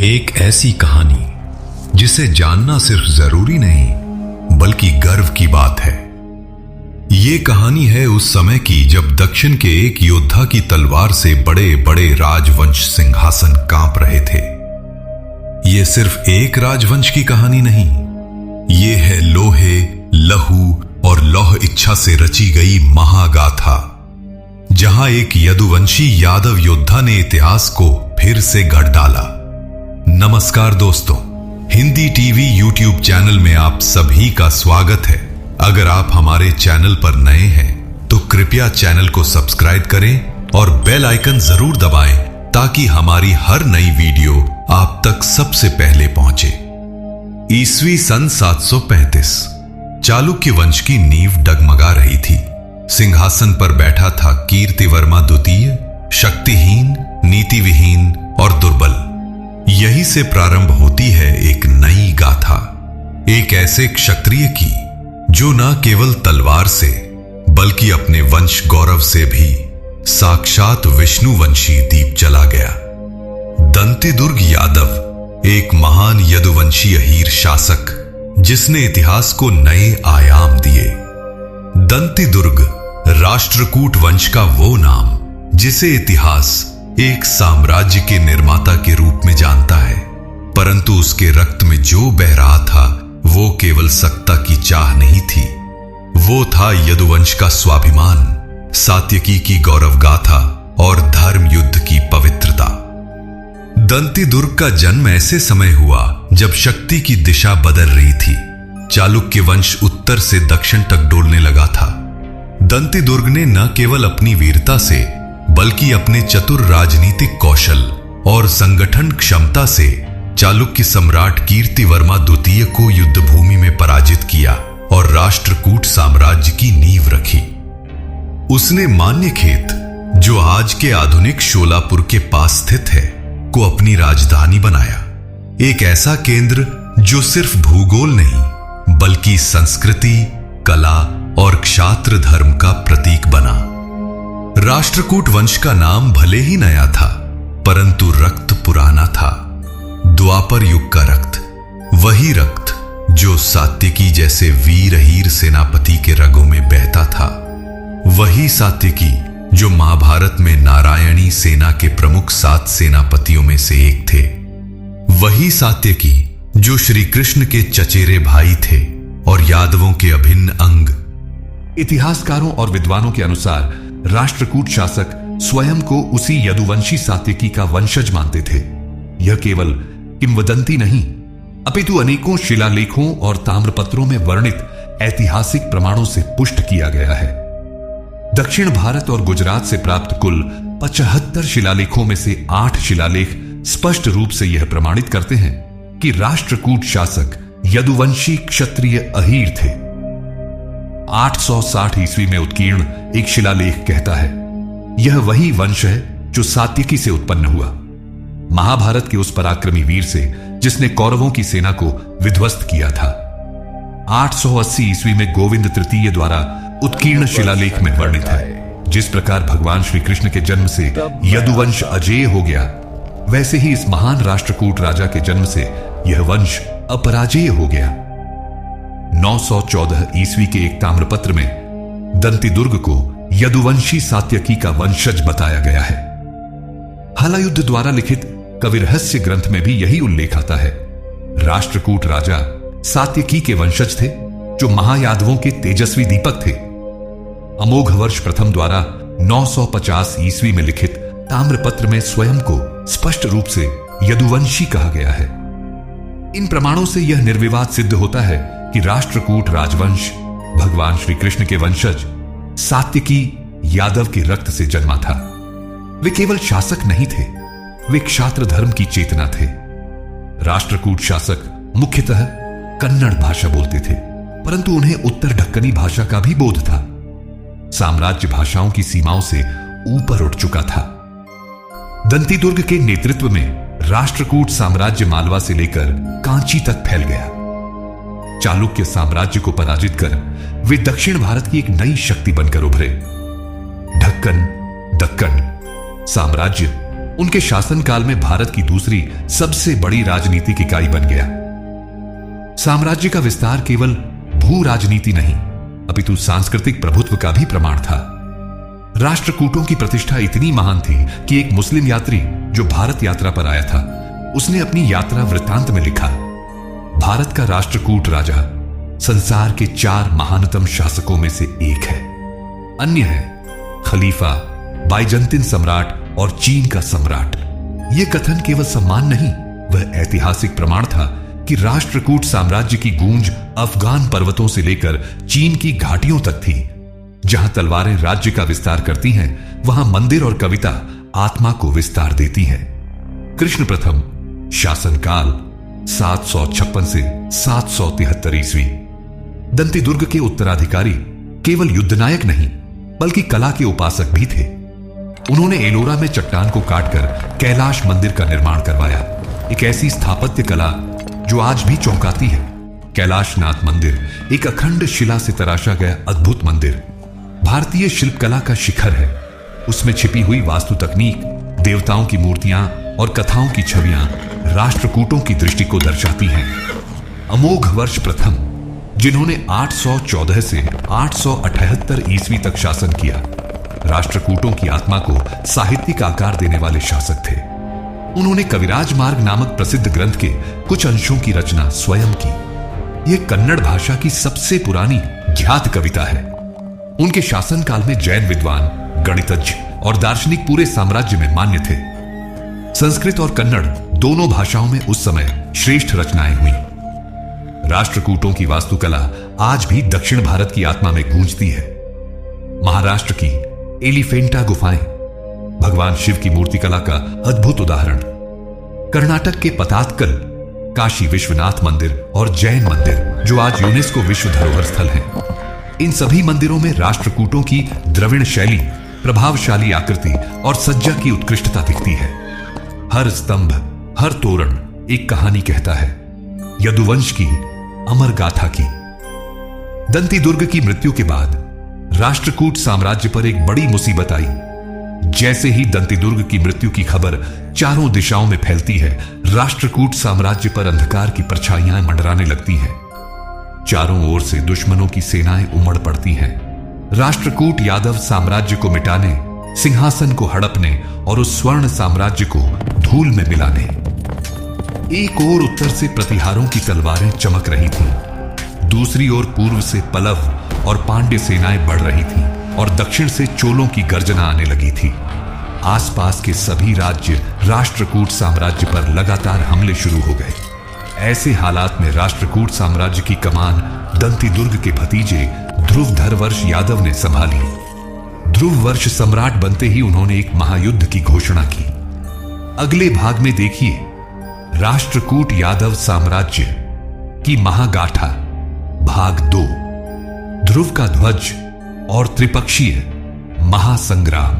एक ऐसी कहानी जिसे जानना सिर्फ जरूरी नहीं बल्कि गर्व की बात है। ये कहानी है उस समय की जब दक्षिण के एक योद्धा की तलवार से बड़े बड़े राजवंश सिंहासन कांप रहे थे। ये सिर्फ एक राजवंश की कहानी नहीं, ये है लोहे, लहू और लौह इच्छा से रची गई महागाथा, जहां एक यदुवंशी यादव योद्धा ने इतिहास को फिर से गढ़ डाला। नमस्कार दोस्तों, हिंदी टीवी यूट्यूब चैनल में आप सभी का स्वागत है। अगर आप हमारे चैनल पर नए हैं तो कृपया चैनल को सब्सक्राइब करें और बेल आइकन जरूर दबाएं ताकि हमारी हर नई वीडियो आप तक सबसे पहले पहुंचे। ईस्वी सन 735 चालुक्य वंश की नींव डगमगा रही थी। सिंहासन पर बैठा था कीर्तिवर्मा द्वितीय, शक्तिहीन, नीतिविहीन और दुर्बल। यही से प्रारंभ होती है एक नई गाथा, एक ऐसे क्षत्रिय की जो न केवल तलवार से बल्कि अपने वंश गौरव से भी साक्षात विष्णुवंशी दीप जला गया। दंतिदुर्ग यादव एक महान यदुवंशी अहीर शासक जिसने इतिहास को नए आयाम दिए। दंतिदुर्ग राष्ट्रकूट वंश का वो नाम जिसे इतिहास एक साम्राज्य के निर्माता के रूप में जानता है, परंतु उसके रक्त में जो बह रहा था वो केवल सत्ता की चाह नहीं थी, वो था यदुवंश का स्वाभिमान, सात्यकी की गौरव गाथा और धर्म युद्ध की पवित्रता। दंतिदुर्ग का जन्म ऐसे समय हुआ जब शक्ति की दिशा बदल रही थी। चालुक्य वंश उत्तर से दक्षिण तक डोलने लगा था। दंतिदुर्ग ने न केवल अपनी वीरता से बल्कि अपने चतुर राजनीतिक कौशल और संगठन क्षमता से चालुक्य सम्राट कीर्तिवर्मा द्वितीय को युद्ध भूमि में पराजित किया और राष्ट्रकूट साम्राज्य की नींव रखी। उसने मान्यखेत, जो आज के आधुनिक शोलापुर के पास स्थित है, को अपनी राजधानी बनाया। एक ऐसा केंद्र जो सिर्फ भूगोल नहीं बल्कि संस्कृति, कला और क्षात्र धर्म का प्रतीक बना। राष्ट्रकूट वंश का नाम भले ही नया था, परंतु रक्त पुराना था। द्वापर युग का रक्त, वही रक्त जो सात्यकी जैसे वीर हीर सेनापति के रगों में बहता था, वही सात्यकी जो महाभारत में नारायणी सेना के प्रमुख 7 सेनापतियों में से एक थे, वही सात्यकी जो श्री कृष्ण के चचेरे भाई थे और यादवों के अभिन्न अंग। इतिहासकारों और विद्वानों के अनुसार राष्ट्रकूट शासक स्वयं को उसी यदुवंशी सात्यकी का वंशज मानते थे। यह केवल किंवदंती नहीं, अपितु अनेकों शिलालेखों और ताम्रपत्रों में वर्णित ऐतिहासिक प्रमाणों से पुष्ट किया गया है। दक्षिण भारत और गुजरात से प्राप्त कुल 75 शिलालेखों में से 8 शिलालेख स्पष्ट रूप से यह प्रमाणित करते हैं कि राष्ट्रकूट शासक यदुवंशी क्षत्रिय अहीर थे। 860 ईस्वी में उत्कीर्ण एक शिलालेख कहता है, यह वही वंश है जो सात्यकी से उत्पन्न हुआ, महाभारत के उस पराक्रमी वीर से जिसने कौरवों की सेना को विध्वस्त किया था। 880 ईस्वी में गोविंद तृतीय द्वारा उत्कीर्ण शिलालेख में वर्णित है, जिस प्रकार भगवान श्री कृष्ण के जन्म से यदुवंश अजेय हो गया, वैसे ही इस महान राष्ट्रकूट राजा के जन्म से यह वंश अपराजेय हो गया। 914 ईस्वी के एक ताम्रपत्र में दंतिदुर्ग को यदुवंशी सात्यकी का वंशज बताया गया है। हलायुद्ध द्वारा लिखित कविरहस्य ग्रंथ में भी यही उल्लेख आता है। राष्ट्रकूट राजा सात्यकी के वंशज थे, जो महायादवों के तेजस्वी दीपक थे। अमोघ वर्ष प्रथम द्वारा 950 ईस्वी में लिखित ताम्रपत्र में स्वयं को स्पष्ट रूप से यदुवंशी कहा गया है। इन प्रमाणों से यह निर्विवाद सिद्ध होता है कि राष्ट्रकूट राजवंश भगवान श्री कृष्ण के वंशज सात्यकी यादव के रक्त से जन्मा था। वे केवल शासक नहीं थे, वे क्षात्र धर्म की चेतना थे। राष्ट्रकूट शासक मुख्यतः कन्नड़ भाषा बोलते थे, परंतु उन्हें उत्तर ढक्कनी भाषा का भी बोध था। साम्राज्य भाषाओं की सीमाओं से ऊपर उठ चुका था। दंतिदुर्ग के नेतृत्व में राष्ट्रकूट साम्राज्य मालवा से लेकर कांची तक फैल गया। चालुक्य साम्राज्य को पराजित कर वे दक्षिण भारत की एक नई शक्ति बनकर उभरे। ढक्कन, दक्कन साम्राज्य उनके शासनकाल में भारत की दूसरी सबसे बड़ी राजनीतिक इकाई बन गया। साम्राज्य का विस्तार केवल भू राजनीति नहीं, अपितु सांस्कृतिक प्रभुत्व का भी प्रमाण था। राष्ट्रकूटों की प्रतिष्ठा इतनी महान थी कि एक मुस्लिम यात्री जो भारत यात्रा पर आया था, उसने अपनी यात्रा वृत्तांत में लिखा, भारत का राष्ट्रकूट राजा संसार के 4 महानतम शासकों में से एक है। अन्य है खलीफा, बाइजंतीन सम्राट और चीन का सम्राट। यह कथन केवल सम्मान नहीं, वह ऐतिहासिक प्रमाण था कि राष्ट्रकूट साम्राज्य की गूंज अफगान पर्वतों से लेकर चीन की घाटियों तक थी। जहां तलवारें राज्य का विस्तार करती हैं, वहां मंदिर और कविता आत्मा को विस्तार देती हैं। कृष्ण प्रथम शासनकाल 756 से 773 ईस्वी। दंती दुर्ग के उत्तराधिकारी केवल युद्धनायक नहीं बल्कि कला के उपासक भी थे। उन्होंने एलोरा में चट्टान को काटकर कैलाश मंदिर का निर्माण करवाया, एक ऐसी स्थापत्य कला जो आज भी चौंकाती है। कैलाशनाथ मंदिर एक अखंड शिला से तराशा गया अद्भुत मंदिर, भारतीय शिल्पकला का शिखर है। उसमें छिपी हुई वास्तु तकनीक, देवताओं की मूर्तियां और कथाओं की छवियां राष्ट्रकूटों की दृष्टि को दर्शाती हैं। अमोघ वर्ष प्रथम, जिन्होंने 814 से 878 ईस्वी तक शासन किया, राष्ट्रकूटों की आत्मा को साहित्यिक आकार देने वाले शासक थे। उन्होंने कविराज मार्ग नामक प्रसिद्ध ग्रंथ के कुछ अंशों की रचना स्वयं की। यह कन्नड़ भाषा की सबसे पुरानी ज्ञात कविता है। उनके शासनकाल में जैन विद्वान, गणितज्ञ और दार्शनिक पूरे साम्राज्य में मान्य थे। संस्कृत और कन्नड़ दोनों भाषाओं में उस समय श्रेष्ठ रचनाएं हुई। राष्ट्रकूटों की वास्तुकला आज भी दक्षिण भारत की आत्मा में गूंजती है। महाराष्ट्र की एलिफेंटा गुफाएं भगवान शिव की मूर्तिकला का अद्भुत उदाहरण, कर्नाटक के पतातकल, काशी विश्वनाथ मंदिर और जैन मंदिर जो आज यूनेस्को विश्व धरोहर स्थल हैं। इन सभी मंदिरों में राष्ट्रकूटों की द्रविड़ शैली, प्रभावशाली आकृति और सज्जा की उत्कृष्टता दिखती है। हर स्तंभ, हर तोरण एक कहानी कहता है, यदुवंश की अमर गाथा की। दंती दुर्ग की मृत्यु के बाद राष्ट्रकूट साम्राज्य पर एक बड़ी मुसीबत आई। जैसे ही दंती दुर्ग की मृत्यु की खबर चारों दिशाओं में फैलती है, राष्ट्रकूट साम्राज्य पर अंधकार की परछाइयां मंडराने लगती हैं। चारों ओर से दुश्मनों की सेनाएं उमड़ पड़ती हैं। राष्ट्रकूट यादव साम्राज्य को मिटाने, सिंहासन को हड़पने और उस स्वर्ण साम्राज्य को धूल में मिलाने। एक ओर उत्तर से प्रतिहारों की तलवारें चमक रही थीं, दूसरी ओर पूर्व से पल्लव और पांड्य सेनाएं बढ़ रही थीं और दक्षिण से चोलों की गर्जना आने लगी थी। आसपास के सभी राज्य राष्ट्रकूट साम्राज्य पर लगातार हमले शुरू हो गए। ऐसे हालात में राष्ट्रकूट साम्राज्य की कमान दंती दुर्ग के भतीजे ध्रुवधरवर्ष यादव ने संभाली। ध्रुववर्ष सम्राट बनते ही उन्होंने एक महायुद्ध की घोषणा की। अगले भाग में देखिए राष्ट्रकूट यादव साम्राज्य की महागाथा भाग 2, ध्रुव का ध्वज और त्रिपक्षीय महासंग्राम।